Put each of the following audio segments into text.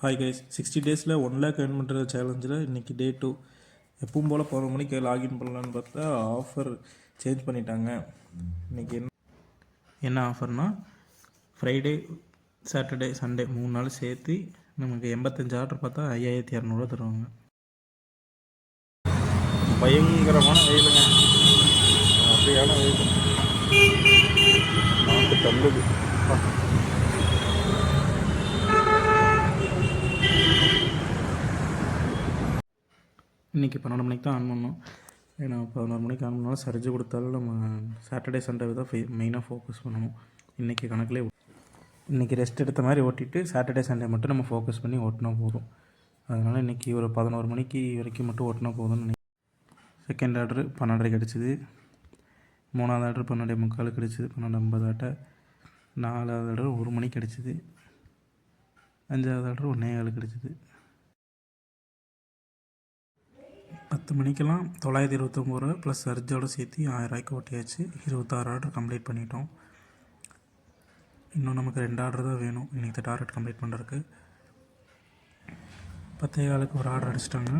Hi guys, 60 டேஸில் 1 lakh earn பண்ணுற சேலஞ்சில் இன்றைக்கி டே 2. எப்பவும் போல் 11 மணிக்கு லாகின் பண்ணலான்னு பார்த்தா ஆஃபர் சேஞ்ச் பண்ணிட்டாங்க. இன்றைக்கி என்ன ஆஃபர்னால் ஃப்ரைடே, சாட்டர்டே, சண்டே 3 நாள் சேர்த்து நமக்கு 85 ஆர்டர் பார்த்தா 5200 தருவாங்க. பயங்கரமான வெயிலுங்க, அப்படியான வெயில் நாட்டு தள்ளுது. இன்றைக்கி 12 மணிக்கு தான் ஆன் பண்ணோம். ஏன்னா 11 மணிக்கு ஆன் பண்ணாலும் சர்ஜ் கொடுத்தாலும் நம்ம சாட்டர்டே சண்டே தான் மெயினாக ஃபோக்கஸ் பண்ணணும். இன்றைக்கி கணக்கில் இன்றைக்கி ரெஸ்ட் எடுத்த மாதிரி ஓட்டிட்டு சாட்டர்டே சண்டே மட்டும் நம்ம ஃபோக்கஸ் பண்ணி ஓட்டினா போதும். அதனால் இன்றைக்கி ஒரு 11 மணிக்கு வரைக்கும் மட்டும் ஓட்டினா போதும்னு செகண்ட் ஆர்டரு 12:30 கிடச்சிது. 3வது ஆர்டர் 12:45 கிடச்சிது. 12:50 ஆட்ட 4வது ஆர்டர் 1 மணிக்கு கிடச்சிது. 5வது ஆர்டர் 1:15 கிடச்சிது. 10 மணிக்கெல்லாம் 929 ரூபா ப்ளஸ் சர்ஜோடு சேர்த்து 1000 ஓட்டியாச்சு. 26 ஆர்டர் கம்ப்ளீட் பண்ணிட்டோம். இன்னும் நமக்கு 2 ஆர்டர் தான் வேணும் இன்றைக்கி டார்கெட் கம்ப்ளீட் பண்ணுறதுக்கு. 10:15 ஒரு ஆர்டர் அடிச்சிட்டாங்க.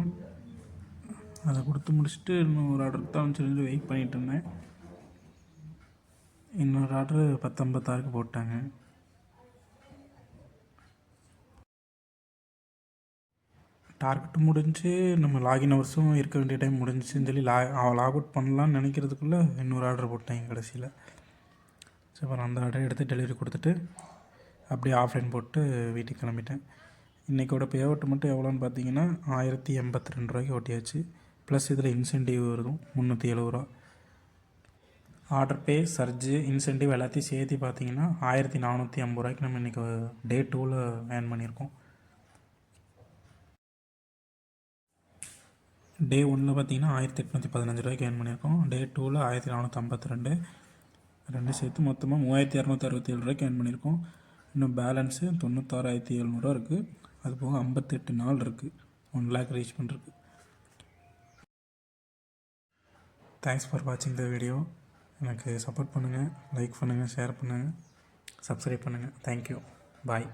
அதை கொடுத்து முடிச்சுட்டு இன்னும் ஒரு ஆர்டருக்கு தான் சொல்லி வெயிட் பண்ணிகிட்டு இருந்தேன். இன்னொரு ஆர்டரு 10:56 போட்டாங்க. டார்கெட் முடிஞ்சு நம்ம லாகின் ஹவர்ஸும் இருக்க வேண்டிய டைம் முடிஞ்சிச்சுன்னு சொல்லி லாக் அவுட் பண்ணலான்னு நினைக்கிறதுக்குள்ளே இன்னொரு ஆர்டர் போட்டாங்க கடைசியில். ஸோ அப்புறம் அந்த ஆர்டரை எடுத்து டெலிவரி கொடுத்துட்டு அப்படியே ஆஃப்லைன் போட்டு வீட்டுக்கு கிளம்பிட்டேன். இன்றைக்கோட பே அவுட் மட்டும் எவ்வளோன்னு பார்த்தீங்கன்னா 1082 ரூபாய்க்கு ஓட்டியாச்சு. ப்ளஸ் இதில் இன்சென்டிவ் வருதும் 370 ரூபா. ஆர்டர் பே, சர்ஜு, இன்சென்டிவ் எல்லாத்தையும் சேர்த்து பார்த்தீங்கன்னா 1450 ரூபாய்க்கு நம்ம இன்றைக்கி டே 2ல் ஏர்ன் பண்ணியிருக்கோம். டே 1ல் பார்த்தீங்கன்னா 1815 ரூபாய்க்கு ஏர்ன் பண்ணியிருக்கோம். டே 2ல் 1452, ரெண்டு சேர்த்து மொத்தமாக 3267 ரூபாய்க்கு ஏர்ன் பண்ணியிருக்கோம். இன்னும் பேலன்ஸு 96700 இருக்குது. அது போக 58 நாள் இருக்குது 1 லேக் ரீச் பண்ணுறதுக்கு. தேங்க்ஸ் ஃபார் வாட்சிங் த வீடியோ. எனக்கு சப்போர்ட் பண்ணுங்கள், லைக் பண்ணுங்கள், ஷேர் பண்ணுங்கள், சப்ஸ்கிரைப் பண்ணுங்கள். தேங்க்யூ, பாய்.